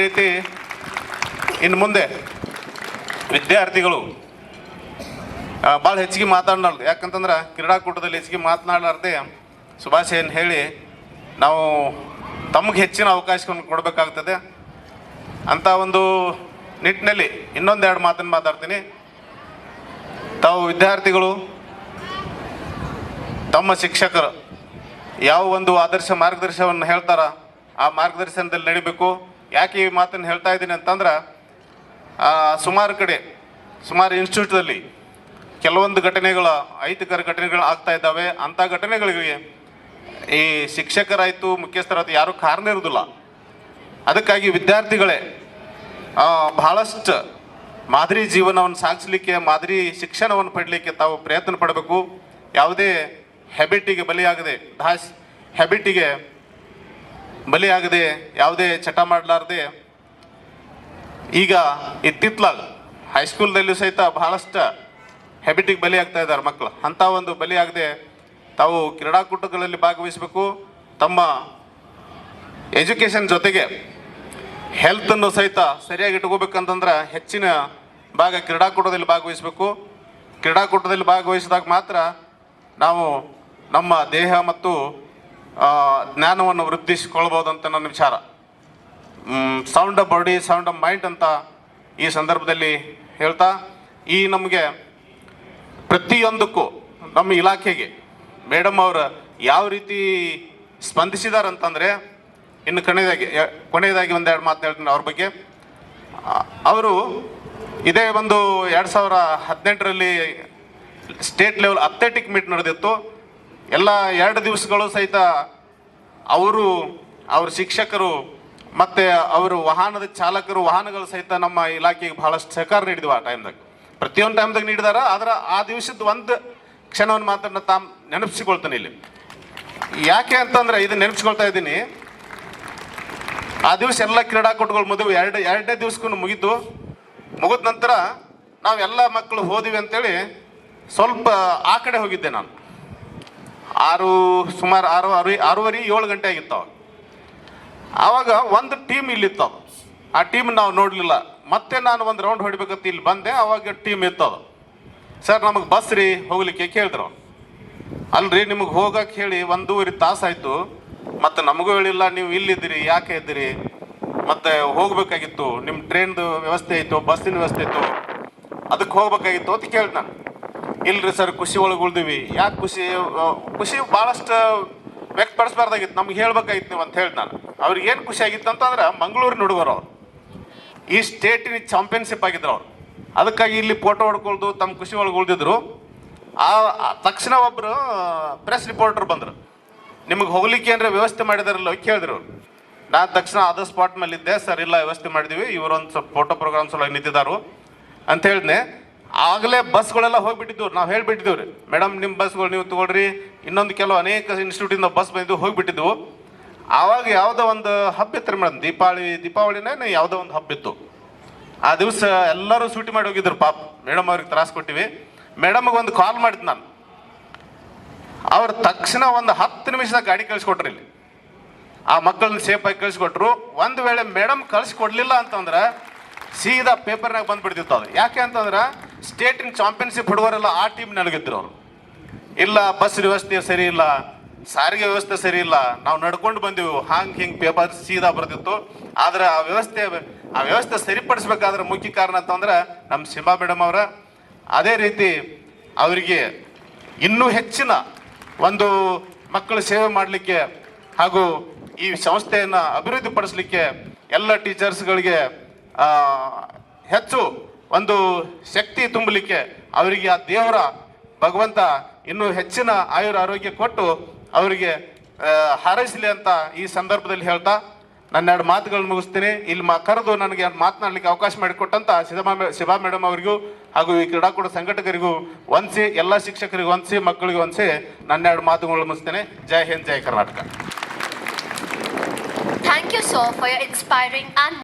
ರೀತಿ ಇನ್ನು ಮುಂದೆ ವಿದ್ಯಾರ್ಥಿಗಳು ಭಾಳ ಹೆಚ್ಚಿಗೆ ಮಾತಾಡೋದು, ಯಾಕಂತಂದ್ರೆ ಕ್ರೀಡಾಕೂಟದಲ್ಲಿ ಹೆಚ್ಚಿಗೆ ಮಾತನಾಡಲಾರ್ದೆ ಶುಭಾಶಯನ್ನು ಹೇಳಿ ನಾವು ತಮಗೆ ಹೆಚ್ಚಿನ ಅವಕಾಶವನ್ನು ಕೊಡಬೇಕಾಗ್ತದೆ ಅಂತ ಒಂದು ನಿಟ್ಟಿನಲ್ಲಿ ಇನ್ನೊಂದೆರಡು ಮಾತನ್ನು ಮಾತಾಡ್ತೀನಿ. ತಾವು ವಿದ್ಯಾರ್ಥಿಗಳು ತಮ್ಮ ಶಿಕ್ಷಕರು ಯಾವ ಒಂದು ಆದರ್ಶ ಮಾರ್ಗದರ್ಶನವನ್ನು ಹೇಳ್ತಾರ ಆ ಮಾರ್ಗದರ್ಶನದಲ್ಲಿ ನಡಿಬೇಕು. ಯಾಕೆ ಈ ಮಾತನ್ನು ಹೇಳ್ತಾ ಇದ್ದೀನಿ ಅಂತಂದ್ರೆ, ಸುಮಾರು ಇನ್ಸ್ಟಿಟ್ಯೂಟ್ದಲ್ಲಿ ಕೆಲವೊಂದು ಘಟನೆಗಳು ಅಹಿತಕರ ಘಟನೆಗಳು ಆಗ್ತಾ ಇದ್ದಾವೆ. ಅಂಥ ಘಟನೆಗಳಿಗೆ ಈ ಶಿಕ್ಷಕರಾಯಿತು ಮುಖ್ಯಸ್ಥರಾಯ್ತು ಯಾರೂ ಕಾರಣ ಇರೋದಿಲ್ಲ. ಅದಕ್ಕಾಗಿ ವಿದ್ಯಾರ್ಥಿಗಳೇ ಬಹಳಷ್ಟು ಮಾದರಿ ಜೀವನವನ್ನು ಸಾಗಿಸಲಿಕ್ಕೆ, ಮಾದರಿ ಶಿಕ್ಷಣವನ್ನು ಪಡಲಿಕ್ಕೆ ತಾವು ಪ್ರಯತ್ನ ಪಡಬೇಕು. ಯಾವುದೇ ಹ್ಯಾಬಿಟಿಗೆ ಬಲಿಯಾಗದೆ ಯಾವುದೇ ಚಟ ಮಾಡಲಾರ್ದೆ, ಈಗ ಇತ್ತಿತ್ತಲಾಗ ಹೈಸ್ಕೂಲ್ದಲ್ಲೂ ಸಹಿತ ಬಹಳಷ್ಟು ಹ್ಯಾಬಿಟಿಗೆ ಬಲಿಯಾಗ್ತಾ ಇದ್ದಾರೆ ಮಕ್ಕಳು. ಅಂಥ ಒಂದು ಬಲಿಯಾಗದೆ ತಾವು ಕ್ರೀಡಾಕೂಟಗಳಲ್ಲಿ ಭಾಗವಹಿಸಬೇಕು. ತಮ್ಮ ಎಜುಕೇಷನ್ ಜೊತೆಗೆ ಹೆಲ್ತನ್ನು ಸಹಿತ ಸರಿಯಾಗಿ ಇಟ್ಕೋಬೇಕಂತಂದ್ರೆ ಹೆಚ್ಚಿನ ಭಾಗ ಕ್ರೀಡಾಕೂಟದಲ್ಲಿ ಭಾಗವಹಿಸಬೇಕು. ಕ್ರೀಡಾಕೂಟದಲ್ಲಿ ಭಾಗವಹಿಸಿದಾಗ ಮಾತ್ರ ನಾವು ನಮ್ಮ ದೇಹ ಮತ್ತು ಜ್ಞಾನವನ್ನು ವೃದ್ಧಿಸಿಕೊಳ್ಬೋದು ಅಂತ ನನ್ನ ವಿಚಾರ. Sound of body sound of mind ಅಂತ ಈ ಸಂದರ್ಭದಲ್ಲಿ ಹೇಳ್ತಾ, ಈ ನಮಗೆ ಪ್ರತಿಯೊಂದಕ್ಕೂ ನಮ್ಮ ಇಲಾಖೆಗೆ ಮೇಡಮ್ ಅವರು ಯಾವ ರೀತಿ ಸ್ಪಂದಿಸಿದಾರಂತಂದರೆ, ಇನ್ನು ಕೊನೆಯದಾಗಿ ಒಂದೆರಡು ಮಾತು ಹೇಳ್ತೀನಿ ಅವ್ರ ಬಗ್ಗೆ. ಅವರು ಇದೇ ಒಂದು 2018ರಲ್ಲಿ ಸ್ಟೇಟ್ ಲೆವೆಲ್ ಅಥ್ಲೆಟಿಕ್ ಮೀಟ್ ನಡೆದಿತ್ತು. ಎಲ್ಲ 2 ದಿವಸಗಳು ಸಹಿತ ಅವ್ರ ಶಿಕ್ಷಕರು ಮತ್ತು ಅವರು ವಾಹನದ ಚಾಲಕರು ವಾಹನಗಳು ಸಹಿತ ನಮ್ಮ ಇಲಾಖೆಗೆ ಬಹಳಷ್ಟು ಸಹಕಾರ ನೀಡಿದ್ವು. ಆ ಟೈಮ್ದಾಗ ಪ್ರತಿಯೊಂದು ಟೈಮ್ದಾಗ ನೀಡಿದಾರ. ಆದ್ರೆ ಆ ದಿವಸದ ಒಂದು ಕ್ಷಣವನ್ನು ಮಾತ್ರ ನೆನಪಿಸಿಕೊಳ್ತಾನೆ ಇಲ್ಲಿ. ಯಾಕೆ ಅಂತಂದ್ರೆ ಇದು ನೆನಪಿಸ್ಕೊಳ್ತಾ ಇದ್ದೀನಿ, ಆ ದಿವಸ ಎಲ್ಲ ಕ್ರೀಡಾಕೂಟಗಳು ಮದುವೆ ಎರಡನೇ ದಿವಸಕ್ಕೂ ಮುಗಿದ ನಂತರ ನಾವೆಲ್ಲ ಮಕ್ಕಳು ಹೋದಿವಿ ಅಂತೇಳಿ ಸ್ವಲ್ಪ ಆ ಕಡೆ ಹೋಗಿದ್ದೆ ನಾನು. ಸುಮಾರು 6:30 7 ಗಂಟೆ ಆಗಿತ್ತು. ಆವಾಗ ಒಂದು ಟೀಮ್ ಇಲ್ಲಿತ್ತು. ಆ ಟೀಮ್ ನಾವು ನೋಡಲಿಲ್ಲ. ಮತ್ತೆ ನಾನು ಒಂದು ರೌಂಡ್ ಹೊಡಿಬೇಕಂತ ಇಲ್ಲಿ ಬಂದೆ. ಆವಾಗ ಟೀಮ್ ಇತ್ತದು. ಸರ್ ನಮಗೆ ಬಸ್ ರೀ ಹೋಗ್ಲಿಕ್ಕೆ ಕೇಳಿದ್ರು. ಅಲ್ರಿ ನಿಮಗೆ ಹೋಗಕ್ಕೆ ಹೇಳಿ 1.5 ತಾಸಾಯಿತು, ಮತ್ತು ನಮಗೂ ಹೇಳಿಲ್ಲ, ನೀವು ಇಲ್ಲಿದ್ದೀರಿ ಯಾಕೆ ಇದ್ದೀರಿ, ಮತ್ತು ಹೋಗಬೇಕಾಗಿತ್ತು, ನಿಮ್ಮ ಟ್ರೈನ್ದು ವ್ಯವಸ್ಥೆ ಇತ್ತು, ಬಸ್ಸಿನ ವ್ಯವಸ್ಥೆ ಇತ್ತು, ಅದಕ್ಕೆ ಹೋಗ್ಬೇಕಾಗಿತ್ತು ಅಂತ ಕೇಳಿದೆ ನಾನು. ಇಲ್ರಿ ಸರ್ ಖುಷಿ ಒಳಗೆ ಉಳ್ದೀವಿ. ಯಾಕೆ ಖುಷಿ ಭಾಳಷ್ಟು ವ್ಯಕ್ತಪಡಿಸ್ಬಾರ್ದಾಗಿತ್ತು, ನಮ್ಗೆ ಹೇಳ್ಬೇಕಾಗಿತ್ತು ನೀವು ಅಂತ ಹೇಳಿ ನಾನು. ಅವ್ರಿಗೆ ಏನು ಖುಷಿ ಆಗಿತ್ತು ಅಂತಂದ್ರೆ, ಮಂಗಳೂರಿನ ಹುಡುಗರು ಅವ್ರು ಈ ಸ್ಟೇಟಿನ ಚಾಂಪಿಯನ್ಶಿಪ್ ಆಗಿದ್ರು ಅವ್ರು. ಅದಕ್ಕಾಗಿ ಇಲ್ಲಿ ಫೋಟೋ ಹೊಡ್ಕೊಳ್ದು ತಮ್ಮ ಖುಷಿ ಒಳಗೆ ಉಳಿದಿದ್ರು. ಆ ತಕ್ಷಣ ಒಬ್ಬರು ಪ್ರೆಸ್ ರಿಪೋರ್ಟರ್ ಬಂದರು. ನಿಮಗೆ ಹೋಗ್ಲಿಕ್ಕೆ ಏನಾರ ವ್ಯವಸ್ಥೆ ಮಾಡಿದಾರಲ್ಲ ಕೇಳಿದ್ರು. ನಾನು ತಕ್ಷಣ ಅದ ಸ್ಪಾಟ್ ಮೇಲೆ ಇದ್ದೆ. ಸರ್ ಇಲ್ಲ ವ್ಯವಸ್ಥೆ ಮಾಡಿದ್ದೀವಿ, ಇವರೊಂದು ಸ್ವಲ್ಪ ಫೋಟೋ ಪ್ರೋಗ್ರಾಮ್ಸ್ ಒಳಗೆ ನಿಂತಿದ್ದಾರು ಅಂತ ಹೇಳಿದ್ನೆ. ಆಗಲೇ ಬಸ್ಗಳೆಲ್ಲ ಹೋಗಿಬಿಟ್ಟಿದ್ವು. ನಾವು ಹೇಳಿಬಿಟ್ಟಿದ್ದೀವಿ ರೀ, ಮೇಡಮ್ ನಿಮ್ಮ ಬಸ್ಗಳು ನೀವು ತೊಗೊಳ್ರಿ, ಇನ್ನೊಂದು ಕೆಲವು ಅನೇಕ ಇನ್ಸ್ಟಿಟ್ಯೂಟಿಂದ ಬಸ್ ಬಂದಿದ್ದು ಹೋಗಿಬಿಟ್ಟಿದ್ವು. ಆವಾಗ ಯಾವುದೋ ಒಂದು ಹಬ್ಬ ಇತ್ತು ರೀ ಮೇಡಮ್, ದೀಪಾವಳಿನೇ ಯಾವುದೋ ಒಂದು ಹಬ್ಬ ಇತ್ತು. ಆ ದಿವಸ ಎಲ್ಲರೂ ಸೂಟಿ ಮಾಡಿ ಹೋಗಿದ್ರು. ಪಾಪ ಮೇಡಮ್ ಅವ್ರಿಗೆ ತ್ರಾಸ ಕೊಟ್ಟಿವಿ. ಮೇಡಮ್ಗೆ ಒಂದು ಕಾಲ್ ಮಾಡಿದ್ದು ನಾನು. ಅವ್ರು ತಕ್ಷಣ ಒಂದು 10 ನಿಮಿಷದಾಗ ಗಾಡಿ ಕಳಿಸ್ಕೊಟ್ರಿ. ಇಲ್ಲಿ ಆ ಮಕ್ಕಳನ್ನ ಸೇಫಾಗಿ ಕಳಿಸ್ಕೊಟ್ರು. ಒಂದು ವೇಳೆ ಮೇಡಮ್ ಕಳಿಸ್ಕೊಡ್ಲಿಲ್ಲ ಅಂತಂದ್ರೆ ಸೀದಾ ಪೇಪರ್ನಾಗ ಬಂದ್ಬಿಡ್ತಿತ್ತು ಅದು. ಯಾಕೆ ಅಂತಂದ್ರೆ ಸ್ಟೇಟಿನ ಚಾಂಪಿಯನ್ಶಿಪ್ ಹುಡುಗರೆಲ್ಲ ಆ ಟೀಮ್ ನಲಗಿದ್ರು ಅವರು. ಇಲ್ಲ ಬಸ್ ವ್ಯವಸ್ಥೆ ಸರಿ ಇಲ್ಲ, ಸಾರಿಗೆ ವ್ಯವಸ್ಥೆ ಸರಿ ಇಲ್ಲ, ನಾವು ನಡ್ಕೊಂಡು ಬಂದೆವು, ಹಿಂಗೆ ಪೇಪರ್ ಸೀದಾ ಬರ್ತಿತ್ತು. ಆದ್ರೆ ಆ ವ್ಯವಸ್ಥೆ ಸರಿಪಡಿಸ್ಬೇಕಾದ್ರೆ ಮುಖ್ಯ ಕಾರಣ ಅಂತಂದ್ರೆ ನಮ್ಮ ಸಿಂಬಾ ಮೇಡಮ್ ಅವರ. ಅದೇ ರೀತಿ ಅವರಿಗೆ ಇನ್ನೂ ಹೆಚ್ಚಿನ ಒಂದು ಮಕ್ಕಳ ಸೇವೆ ಮಾಡಲಿಕ್ಕೆ ಹಾಗೂ ಈ ಸಂಸ್ಥೆಯನ್ನು ಅಭಿವೃದ್ಧಿಪಡಿಸಲಿಕ್ಕೆ ಎಲ್ಲ ಟೀಚರ್ಸ್ಗಳಿಗೆ ಹೆಚ್ಚು ಒಂದು ಶಕ್ತಿ ತುಂಬಲಿಕ್ಕೆ ಅವರಿಗೆ ಆ ದೇವರ ಭಗವಂತ ಇನ್ನೂ ಹೆಚ್ಚಿನ ಆರೋಗ್ಯ ಕೊಟ್ಟು ಅವರಿಗೆ ಹಾರೈಸಲಿ ಅಂತ ಈ ಸಂದರ್ಭದಲ್ಲಿ ಹೇಳ್ತಾ ನನ್ನ 2 ಮಾತುಗಳನ್ನು ಮುಗಿಸ್ತೀನಿ. ಇಲ್ಲಿ ಕರೆದು ನನಗೆ ಮಾತನಾಡಲಿಕ್ಕೆ ಅವಕಾಶ ಮಾಡಿಕೊಟ್ಟಂತ ಶಿಬಾ ಮೇಡಮ್ ಅವರಿಗೂ ಹಾಗೂ ಈ ಕ್ರೀಡಾಕೂಟ ಸಂಘಟಕರಿಗೂ ವಂದಿಸಿ, ಎಲ್ಲ ಶಿಕ್ಷಕರಿಗೂ ವಂದಿಸಿ, ಮಕ್ಕಳಿಗೆ ವಂದಿಸಿ ನನ್ನ 2 ಮಾತುಗಳನ್ನು ಮುಗಿಸ್ತೇನೆ. ಜೈ ಹಿಂದ್, ಜೈ Karnataka. Thank you, sir, for your inspiring and